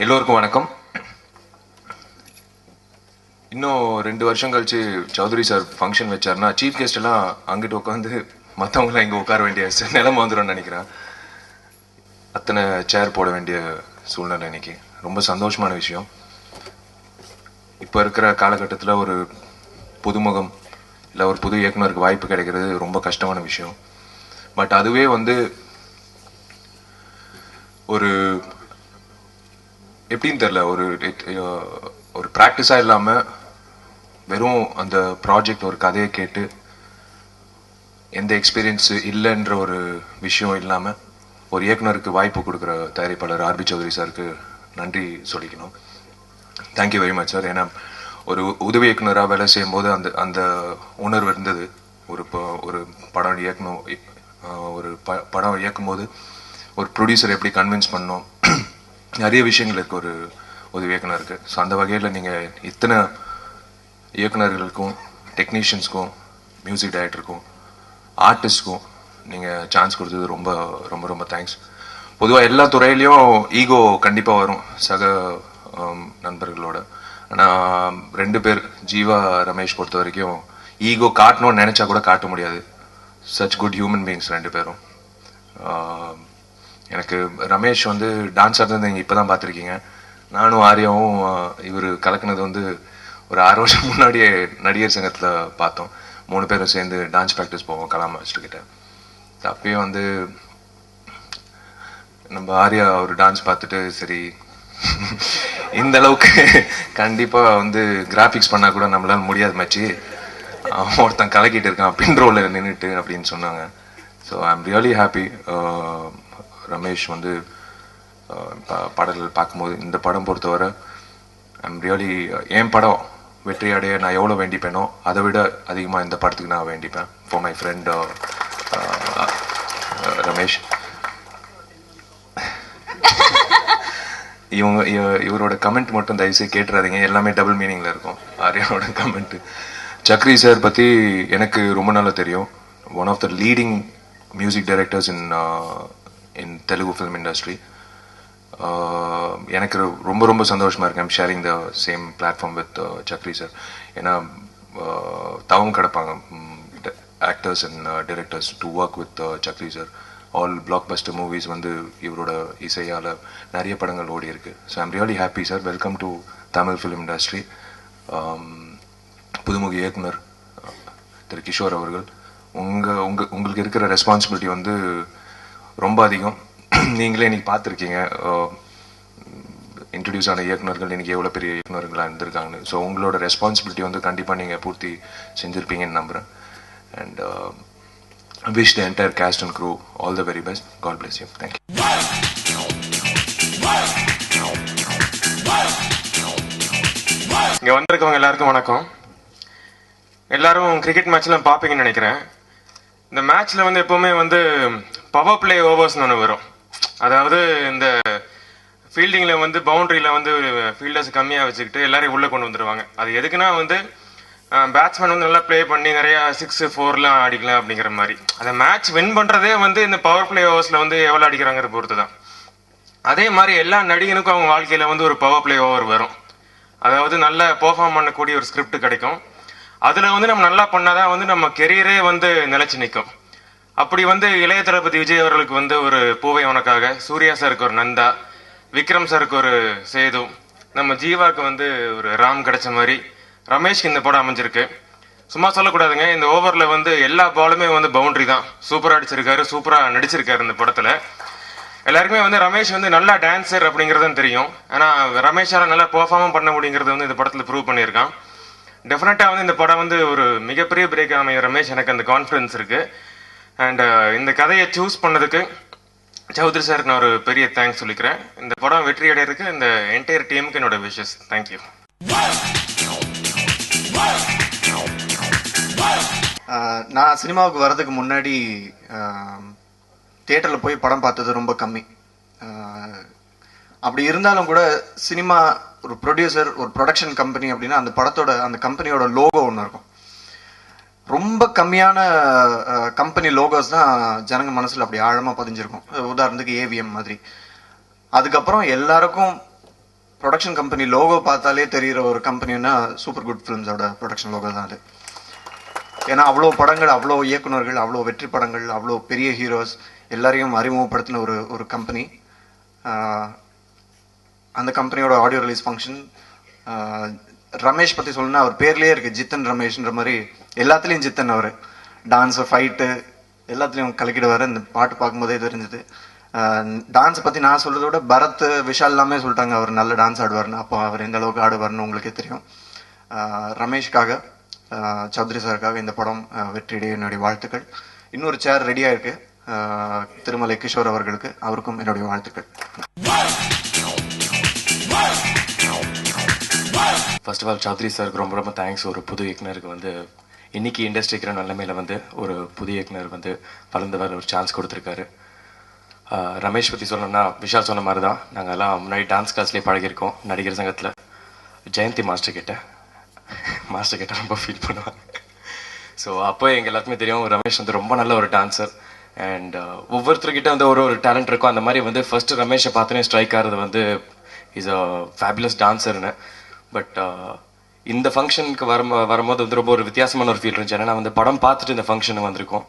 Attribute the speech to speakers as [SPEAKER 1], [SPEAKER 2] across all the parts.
[SPEAKER 1] எல்லோருக்கும் வணக்கம். இன்னும் 2 வருஷம் கழிச்சு சௌத்ரி சார் ஃபங்க்ஷன் வச்சாருன்னா சீஃப் கெஸ்ட் எல்லாம் அங்கிட்டு உட்காந்து மற்றவங்களாம் இங்கே உட்கார வேண்டிய நிலைமை வந்துடும் நினைக்கிறேன். அத்தனை சேர் போட வேண்டிய சூழ்நிலை இன்னைக்கு. ரொம்ப சந்தோஷமான விஷயம். இப்போ இருக்கிற காலகட்டத்தில் ஒரு புதுமுகம் இல்லை ஒரு புது இயக்குனருக்கு வாய்ப்பு கிடைக்கிறது ரொம்ப கஷ்டமான விஷயம். பட் அதுவே வந்து ஒரு எப்படின்னு தெரில, ஒரு ப்ராக்டிஸாக இல்லாமல் வெறும் அந்த ப்ராஜெக்ட் ஒரு கதையை கேட்டு எந்த எக்ஸ்பீரியன்ஸு இல்லைன்ற ஒரு விஷயம் இல்லாமல் ஒரு இயக்குனருக்கு வாய்ப்பு கொடுக்குற தயாரிப்பாளர் ஆர்பி சௌத்ரி சாருக்கு நன்றி சொல்லிக்கணும். Thank you very much sir. ஏன்னா ஒரு உதவி இயக்குனராக வேலை செய்யும்போது அந்த அந்த உணர்வு இருந்தது. ஒரு படம் இயக்கணும், ஒரு படம் இயக்கும்போது ஒரு ப்ரொடியூசர் எப்படி கன்வின்ஸ் பண்ணணும், நிறைய விஷயங்கள் இருக்குது ஒரு உதவி இயக்குனருக்கு. ஸோ அந்த வகையில் நீங்கள் இத்தனை இயக்குனர்களுக்கும் டெக்னீஷியன்ஸ்க்கும் மியூசிக் டைரக்டருக்கும் ஆர்டிஸ்ட்க்கும் நீங்கள் சான்ஸ் கொடுத்தது ரொம்ப ரொம்ப ரொம்ப தேங்க்ஸ். பொதுவாக எல்லா துறையிலையும் ஈகோ கண்டிப்பாக வரும் சக நண்பர்களோட. ஆனால் 2 பேர் ஜீவா ரமேஷ் பொறுத்த வரைக்கும் ஈகோ காட்டணும்னு நினச்சா கூட காட்ட முடியாது. சச் குட் ஹியூமன் பீயிங்ஸ் 2 பேரும். எனக்கு ரமேஷ் வந்து டான்ஸ் ஆடுறது நீங்கள் இப்போ தான் பார்த்துருக்கீங்க. நானும் ஆர்யாவும் இவர் கலக்குனது வந்து ஒரு 6 வருஷம் முன்னாடியே நடிகர் சங்கத்தில் பார்த்தோம். 3 பேரும் சேர்ந்து டான்ஸ் ப்ராக்டிஸ் போவோம் கலா மாஸ்டர் கிட்ட. அப்பயே வந்து நம்ம ஆர்யா ஒரு டான்ஸ் பார்த்துட்டு சரி இந்த அளவுக்கு கண்டிப்பாக வந்து கிராஃபிக்ஸ் பண்ணால் கூட நம்மளால முடியாது மச்சி, ஒருத்தன் கலக்கிட்டு இருக்கான் பின் ரோலில் நின்றுட்டு அப்படின்னு சொன்னாங்க. So I am really happy. Ramesh வந்து பாடல்கள் பார்க்கும்போது இந்த படம் பொறுத்தவரை ஐ எம் ரியலி, என் படம் வெற்றி அடைய நான் எவ்வளோ வேண்டிப்பேனோ அதை விட அதிகமாக இந்த படத்துக்கு நான் வேண்டிப்பேன். For my friend Ramesh. இவரோட கமெண்ட் மட்டும் தயவுசெய்து கேட்டுறாதீங்க, எல்லாமே டபுள் மீனிங்கில் இருக்கும். ஆர்யாவோட கமெண்ட். சக்ரி சார் பற்றி எனக்கு ரொம்ப நல்லா தெரியும். One of the leading music directors in Telugu film industry. எனக்கு ரொம்ப ரொம்ப சந்தோஷமாக இருக்கு. I'm sharing the same platform with Chakri sir. ஏன்னா தவம் கிடப்பாங்க actors and directors to work with Chakri sir. All blockbuster movies வந்து இவரோட இசையால் நிறைய படங்கள் ஓடி இருக்கு. So I'm really happy sir. Welcome to Tamil film industry. புதுமுக இயக்குனர் திரு கிஷோர் அவர்கள், உங்களுக்கு இருக்கிற ரெஸ்பான்சிபிலிட்டி வந்து ரொம்ப அதிகம். நீங்களே இன்னைக்கு பார்த்துருக்கீங்க இன்ட்ரடியூஸ் ஆன இயக்குனர்கள் இன்னைக்கு எவ்வளோ பெரிய இயக்குனர்களாக இருந்திருக்காங்கன்னு. ஸோ உங்களோட ரெஸ்பான்சிபிலிட்டி வந்து கண்டிப்பாக நீங்கள் பூர்த்தி செஞ்சுருப்பீங்கன்னு நம்புகிறேன். And wish the entire cast and crew all the very best. God bless you. Thank you.
[SPEAKER 2] இங்கே வந்திருக்கவங்க எல்லாருக்கும் வணக்கம். எல்லாரும் கிரிக்கெட் மேட்ச்லாம் பார்ப்பீங்கன்னு நினைக்கிறேன். இந்த மேட்ச்சில் வந்து எப்போவுமே வந்து பவர் பிளே ஓவர்ஸ்னு ஒன்று வரும். அதாவது இந்த ஃபீல்டிங்கில் வந்து பவுண்டரியில் வந்து ஃபீல்டர்ஸ் கம்மியாக வச்சுக்கிட்டு எல்லாரையும் உள்ளே கொண்டு வந்துடுவாங்க. அது எதுக்குன்னா வந்து பேட்ஸ்மேன் வந்து நல்லா ப்ளே பண்ணி நிறையா 6, 4லாம் அடிக்கலாம் அப்படிங்கிற மாதிரி. அந்த மேட்ச் வின் பண்ணுறதே வந்து இந்த பவர் பிளே ஓவர்ஸில் வந்து எவ்வளோ அடிக்கிறாங்கிறத பொறுத்து தான். அதே மாதிரி எல்லா நடிகனுக்கும் அவங்க வாழ்க்கையில் வந்து ஒரு பவர் பிளே ஓவர் வரும். அதாவது நல்லா பெர்ஃபார்ம் பண்ணக்கூடிய ஒரு ஸ்கிரிப்ட் கிடைக்கும். அதில் வந்து நம்ம நல்லா பண்ணாதான் வந்து நம்ம கெரியரே வந்து நிலைச்சு நிற்கும். அப்படி வந்து இளைய தளபதி விஜய் அவர்களுக்கு வந்து ஒரு பூவை உனக்காக, சூர்யா சாருக்கு ஒரு நந்தா, விக்ரம் சாருக்கு ஒரு சேது, நம்ம ஜீவாவுக்கு வந்து ஒரு ராம் கிடைச்ச மாதிரி ரமேஷ்க்கு இந்த படம் அமைஞ்சிருக்கு. சும்மா சொல்லக்கூடாதுங்க, இந்த ஓவரில் வந்து எல்லா பாலுமே வந்து பவுண்டரி தான். சூப்பராக அடிச்சிருக்காரு, சூப்பராக நடிச்சிருக்காரு இந்த படத்தில். எல்லாருக்குமே வந்து ரமேஷ் வந்து நல்லா டான்ஸர் அப்படிங்கிறதும் தெரியும். ஆனால் ரமேஷால் நல்லா பெர்ஃபார்மும் பண்ண முடியுங்கிறது வந்து இந்த படத்தில் ப்ரூவ் பண்ணியிருக்கான். டெஃபினட்டாக வந்து இந்த படம் வந்து ஒரு மிகப்பெரிய பிரேக் அமைய ரமேஷ், எனக்கு அந்த கான்ஃபிடன்ஸ் இருக்குது. அண்ட் இந்த கதையை சூஸ் பண்ணதுக்கு சௌத்ரி சாருக்கு நான் ஒரு பெரிய தேங்க்ஸ் சொல்லிக்கிறேன். இந்த படம் வெற்றி அடையிறதுக்கு இந்த என்டையர் டீமுக்கு என்னோட விஷஸ். தேங்க்யூ.
[SPEAKER 3] நான் சினிமாவுக்கு வர்றதுக்கு முன்னாடி தியேட்டரில் போய் படம் பார்த்தது ரொம்ப கம்மி. அப்படி இருந்தாலும் கூட சினிமா ஒரு ப்ரொடியூசர், ஒரு ப்ரொடக்ஷன் கம்பெனி அப்படின்னா அந்த படத்தோட அந்த கம்பெனியோட லோகோ ஒன்று இருக்கும். ரொம்ப கம்மியான கம்பெனி லோகோஸ் தான் ஜனங்க மனசில் அப்படி ஆழமாக பதிஞ்சிருக்கும். உதாரணத்துக்கு ஏவிஎம் மாதிரி. அதுக்கப்புறம் எல்லாருக்கும் ப்ரொடக்ஷன் கம்பெனி லோகோ பார்த்தாலே தெரிகிற ஒரு கம்பெனின்னா சூப்பர் குட் ஃபிலிம்ஸோட ப்ரொடக்ஷன் லோகோ தான் அது. ஏன்னா அவ்வளோ படங்கள், அவ்வளோ இயக்குனர்கள், அவ்வளோ வெற்றி படங்கள், அவ்வளோ பெரிய ஹீரோஸ் எல்லாரையும் அறிமுகப்படுத்தின ஒரு கம்பெனி. அந்த கம்பெனியோட ஆடியோ ரிலீஸ் ஃபங்க்ஷன். ரமேஷ் பற்றி சொல்லணும்னா அவர் பேர்லேயே இருக்குது ஜித்தன் ரமேஷ்ன்ற மாதிரி. எல்லாத்துலேயும் ஜித்தன் அவர். டான்ஸு, ஃபைட்டு எல்லாத்துலேயும் கலக்கிடுவார். இந்த பாட்டு பார்க்கும்போதே தெரிஞ்சுது. டான்ஸை பற்றி நான் சொல்கிறத விட பரத், விஷால் எல்லாமே சொல்லிட்டாங்க அவர் நல்ல டான்ஸ் ஆடுவார்னு. அப்போ அவர் எந்த அளவுக்கு ஆடுவார்னு உங்களுக்கே தெரியும். ரமேஷ்காக, சௌத்ரி சாருக்காக இந்த படம் வெற்றியடைய என்னுடைய வாழ்த்துக்கள். இன்னொரு சேர் ரெடியாக இருக்கு திருமலை கிஷோர் அவர்களுக்கு, அவருக்கும் என்னுடைய வாழ்த்துக்கள்.
[SPEAKER 4] ஃபர்ஸ்ட் ஆஃப் ஆல் சௌத்ரி சாருக்கு ரொம்ப ரொம்ப தேங்க்ஸ். ஒரு புது இயக்குனருக்கு வந்து இன்னைக்கு இண்டஸ்ட்ரிக்கிற நிலைமையில வந்து ஒரு புது இயக்குனர் வந்து வளர்ந்து வர ஒரு சான்ஸ் கொடுத்துருக்காரு. ரமேஷ் பற்றி சொல்லணும்னா விஷால் சொன்ன மாதிரி தான். நாங்கள் எல்லாம் முன்னாடி டான்ஸ் கிளாஸ்லேயே பழகிருக்கோம் நடிகர் சங்கத்தில். ஜெயந்தி மாஸ்டர் கிட்ட ரொம்ப ஃபீல் பண்ணுவாங்க. ஸோ அப்போ எங்கள் எல்லாருக்குமே தெரியும் ரமேஷ் வந்து ரொம்ப நல்ல ஒரு டான்ஸர். அண்ட் ஒவ்வொருத்தர்கிட்ட வந்து ஒரு டேலண்ட் இருக்கும். அந்த மாதிரி வந்து ஃபர்ஸ்ட் ரமேஷை பார்த்தோன்னே ஸ்ட்ரைக் ஆகிறது வந்து இஸ் அ ஃபேபுலஸ் டான்ஸர்னு. பட் இந்த ஃபங்க்ஷனுக்கு வரும்போது வந்து ரொம்ப ஒரு வித்தியாசமான ஒரு ஃபீல் இருந்துச்சு. ஏன்னா நான் வந்து படம் பார்த்துட்டு இந்த ஃபங்க்ஷனுக்கு வந்திருக்கோம்.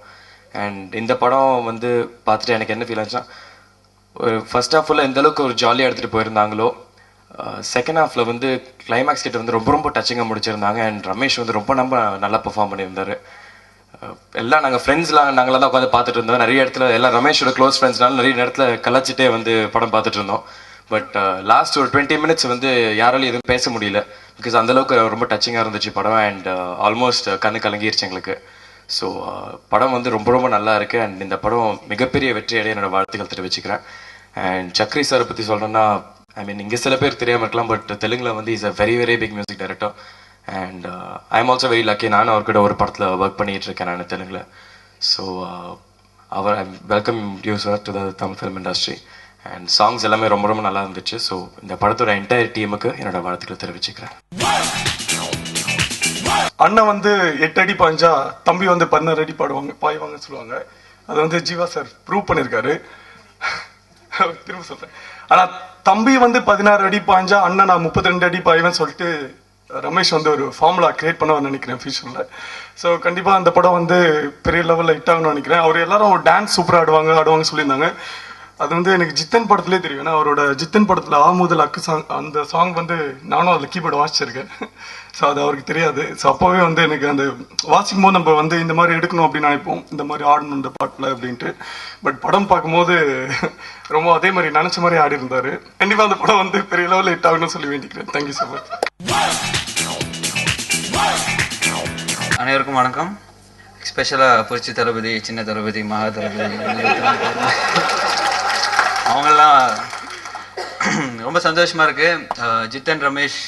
[SPEAKER 4] அண்ட் இந்த படம் வந்து பார்த்துட்டு எனக்கு என்ன ஃபீல் ஆச்சுன்னா, ஒரு ஃபர்ஸ்ட் ஹாஃபில் எந்த அளவுக்கு ஒரு ஜாலியாக எடுத்துகிட்டு போயிருந்தாங்களோ, செகண்ட் ஹாஃபில் வந்து கிளைமேக்ஸ் கிட்ட வந்து ரொம்ப ரொம்ப டச்சிங்காக முடிச்சிருந்தாங்க. அண்ட் ரமேஷ் வந்து ரொம்ப நல்லா பெர்ஃபார்ம் பண்ணியிருந்தார். எல்லாம் நாங்கள் ஃப்ரெண்ட்ஸ்லாம் நாங்களாம் தான் உட்காந்து பார்த்துட்டு இருந்தோம். நிறைய இடத்துல எல்லாம் ரமேஷோட க்ளோஸ் ஃப்ரெண்ட்ஸ்னால நிறைய இடத்துல கலாச்சிட்டே வந்து படம் பார்த்துட்டு இருந்தோம். பட் லாஸ்ட் ஒரு 20 minutes வந்து யாராலையும் எதுவும் பேச முடியல. பிகாஸ் அந்தளவுக்கு ரொம்ப டச்சிங்காக இருந்துச்சு படம். அண்ட் ஆல்மோஸ்ட் கண்ணு கலங்கிருச்சு எங்களுக்கு. ஸோ படம் வந்து ரொம்ப ரொம்ப நல்லா இருக்கு. அண்ட் இந்த படம் மிகப்பெரிய வெற்றி அடைய என்னோட வாழ்த்துக்கள் தெரிவிச்சுக்கிறேன். அண்ட் சக்ரி சாரை பற்றி சொல்கிறேன்னா, ஐ மீன் இங்கே சில பேர் தெரியாமல் இருக்கலாம், பட் தெலுங்கில் வந்து is a very very big music director. And I am also very lucky. நானும் அவர்கிட்ட ஒரு படத்தில் ஒர்க் பண்ணிட்டு இருக்கேன் நான் தெலுங்கில். ஸோ அவர் I welcome you sir to the Tamil film industry. And songs எல்லாமே ரொம்ப ரொம்ப நல்லா இருந்துச்சு. ஸோ இந்த படத்தோட என்டையர் டீமுக்கு என்னோட வாழ்த்துக்களை தெரிவிச்சுக்கிறேன்.
[SPEAKER 5] அண்ணன் வந்து 8 அடி பாய்ஞ்சா தம்பி வந்து 16 அடி பாய்வாங்கன்னு சொல்லுவாங்க. அது வந்து ஜீவா சார் ப்ரூவ் பண்ணியிருக்காரு. திரும்ப சொல்றேன். ஆனா தம்பி வந்து 16 அடி பாய்ஞ்சா அண்ணன் நான் 32 அடி பாய்வேன்னு சொல்லிட்டு ரமேஷ் வந்து ஒரு ஃபார்முலா கிரியேட் பண்ணுவான்னு நினைக்கிறேன் ஃபியூச்சர்ல. ஸோ கண்டிப்பா அந்த படம் வந்து பெரிய லெவலில் ஹிட் ஆகணும்னு நினைக்கிறேன். அவர் எல்லாரும் டான்ஸ் சூப்பராக ஆடுவாங்க சொல்லியிருந்தாங்க. அது வந்து எனக்கு ஜித்தன் படத்திலே தெரியும். ஏன்னா அவரோட ஜித்தன் படத்தில் ஆமுதல் அக்கு சாங், அந்த சாங் வந்து நானும் அதில் கீபோர்டு வாசிச்சிருக்கேன். ஸோ அது அவருக்கு தெரியாது. ஸோ அப்போவே வந்து எனக்கு அந்த வாசிக்கும் போது நம்ம வந்து இந்த மாதிரி எடுக்கணும் அப்படின்னு நினைப்போம், இந்த மாதிரி ஆடணும் இந்த பாட்டில் அப்படின்ட்டு. பட் படம் பார்க்கும்போது ரொம்ப அதே மாதிரி நினச்ச மாதிரி ஆடி இருந்தார். கண்டிப்பாக அந்த படம் வந்து பெரிய லெவலில் ஹிட் ஆகணும்னு சொல்லி வேண்டிக்கிறேன். Thank you so much.
[SPEAKER 6] அனைவருக்கும் வணக்கம். ஸ்பெஷலாக புரட்சி தளபதி, சின்ன தளபதி, மகா தளபதி அவங்கெல்லாம் ரொம்ப சந்தோஷமாக இருக்குது. ஜித்தன் ரமேஷ்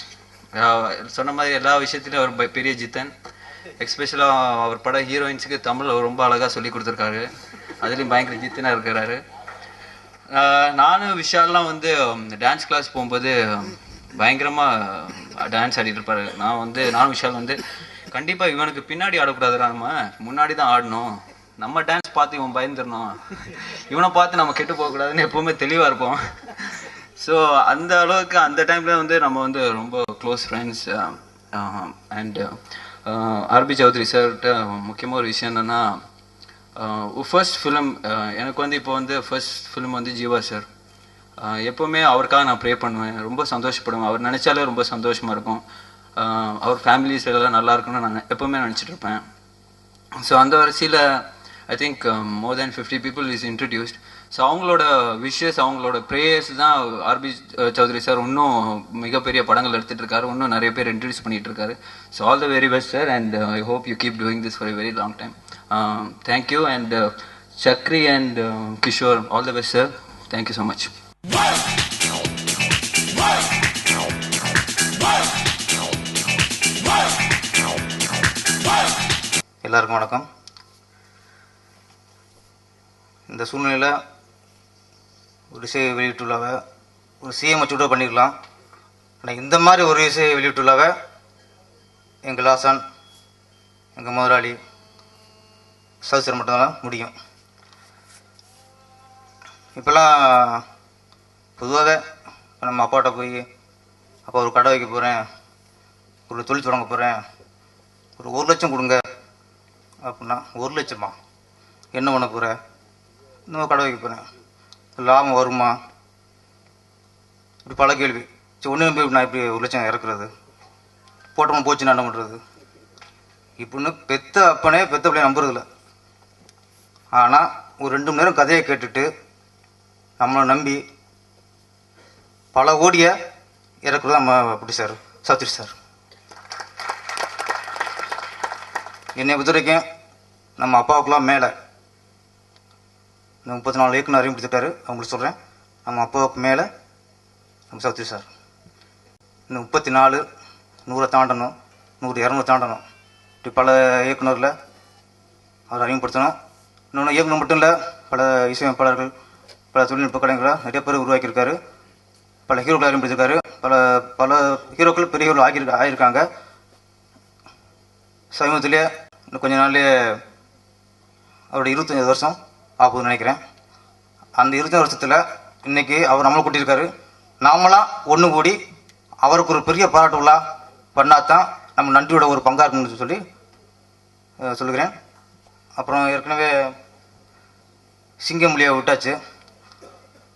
[SPEAKER 6] சொன்ன மாதிரி எல்லா விஷயத்துலையும் அவர் பெரிய ஜித்தன். எக்ஸ்பெஷலாக அவர் பட ஹீரோயின்ஸுக்கு தமிழ் அவர் ரொம்ப அழகாக சொல்லி கொடுத்துருக்காரு. அதுலேயும் பயங்கர ஜித்தனாக இருக்கிறாரு. நானும் விஷால்லாம் வந்து டான்ஸ் கிளாஸ் போகும்போது பயங்கரமாக டான்ஸ் ஆடிட்டு இருப்பாரு. நானும் விஷால் வந்து கண்டிப்பாக இவனுக்கு பின்னாடி ஆடக்கூடாது, நம்ம முன்னாடி தான் ஆடணும், நம்ம டான்ஸ் பார்த்து இவன் பயந்துடணும், இவனை பார்த்து நம்ம கெட்டு போகக்கூடாதுன்னு எப்போவுமே தெளிவாக இருப்போம். ஸோ அந்த அளவுக்கு அந்த டைமில் வந்து நம்ம வந்து ரொம்ப close friends. And RB Choudhary சார்கிட்ட முக்கியமாக ஒரு விஷயம் என்னென்னா, ஃபர்ஸ்ட் ஃபிலிம் எனக்கு வந்து இப்போ வந்து ஃபர்ஸ்ட் ஃபிலிம் வந்து ஜீவா சார். எப்போவுமே அவருக்காக நான் ப்ரே பண்ணுவேன், ரொம்ப சந்தோஷப்படுவேன். அவர் நினச்சாலே ரொம்ப சந்தோஷமாக இருக்கும். அவர் ஃபேமிலிஸ் எல்லாம் நல்லா இருக்குன்னு நான் எப்போவுமே நினச்சிட்டு இருப்பேன். ஸோ அந்த வரிசையில் I think more than 50 people is introduced. So அவங்களோட விஷஸ், அவங்களோட ப்ரேயர்ஸ் தான் ஆர்பி சௌத்ரி சார் இன்னும் மிகப்பெரிய படங்கள் எடுத்துகிட்டு இருக்காரு, இன்னும் நிறைய பேர் இன்ட்ரடியூஸ் பண்ணிட்டு இருக்காரு. So all the very best sir. And I hope you keep doing this for a very long time. Thank you. And சக்ரி and Kishore, all the best sir. Thank you so much.
[SPEAKER 7] எல்லாருக்கும் வணக்கம். இந்த சூழ்நிலையில் ஒரு இசையை வெளியிட்டுள்ளாக ஒரு சிஎம் வச்சு பண்ணிக்கலாம். ஆனால் இந்த மாதிரி ஒரு இசையை வெளியிட்டுள்ளாக எங்கள் ஆசான், எங்கள் முதலாளி சவுசர் மட்டும்தான் முடியும். இப்போல்லாம் பொதுவாக நம்ம அப்பாட்ட போய் அப்போ ஒரு கடை வைக்க போகிறேன், ஒரு தொழில் தொடங்க போகிறேன், ஒரு 1 லட்சம் கொடுங்க அப்படின்னா 1 லட்சமா என்ன பண்ண போகிற? இன்னும் கடை வைக்க போகிறேன், லாபம் வருமா? இப்படி பல கேள்வி. சரி ஒன்று போய் நான் இப்படி 1 லட்சம் இறக்குறது, போட்டோமா போச்சு நான் என்ன பண்ணுறது இப்படின்னு பெத்த அப்பனே பெத்த பிள்ளைய நம்புறதில்ல. ஆனால் ஒரு 2 மணி நேரம் கதையை கேட்டுட்டு நம்மளை நம்பி பல கோடியை இறக்குறது நம்ம அப்படி சார் சௌத்ரி சார். என்னை பொறுத்த வரைக்கும் நம்ம அப்பாவுக்குலாம் மேலே இந்த 34 இயக்குனர் அறிமுகப்படுத்திட்டாரு. அவங்களுக்கு சொல்கிறேன், நம்ம அப்பாவுக்கு மேலே நம்ம சௌத்ரி சார். இந்த 34 100 தாண்டணும், 100 200 தாண்டணும். இப்படி பல இயக்குனரில் அவர் அறிமுகப்படுத்தணும். இன்னொன்று இயக்குனர் மட்டும் இல்லை, பல இசையமைப்பாளர்கள், பல தொழில்நுட்ப கலைஞர்களை நிறைய பேர் உருவாக்கியிருக்காரு. பல ஹீரோக்கள் அறிமுகப்படுத்திருக்காரு. பல பல ஹீரோக்கள் பெரிய ஹீரோ ஆகியிருக்காங்க. சமீபத்திலே இன்னும் கொஞ்ச நாள்லேயே அவருடைய 25 வருஷம் ஆகுதுன்னு நினைக்கிறேன். அந்த 25 வருஷத்தில் இன்றைக்கி அவர் நம்மளை கூட்டியிருக்காரு. நாமளாம் ஒன்று கூடி அவருக்கு ஒரு பெரிய பாராட்டு விழா பண்ணாதான் நம்ம நன்றியோட ஒரு பங்காக இருக்கணும்னு சொல்லி சொல்லுகிறேன். அப்புறம் ஏற்கனவே சிங்கமொழியை விட்டாச்சு,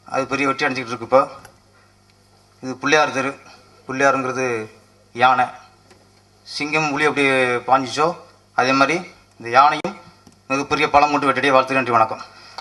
[SPEAKER 7] அது பெரிய வெற்றி அடைஞ்சிக்கிட்டு இருக்கு. இப்போ இது பிள்ளையார் தெரு. பிள்ளையாருங்கிறது யானை, சிங்கம் புலி எப்படி பாஞ்சிச்சோ அதே மாதிரி இந்த யானையும் மிகப்பெரிய பலம் கொண்டு வெட்டியே வாழ்த்து. நன்றி, வணக்கம்.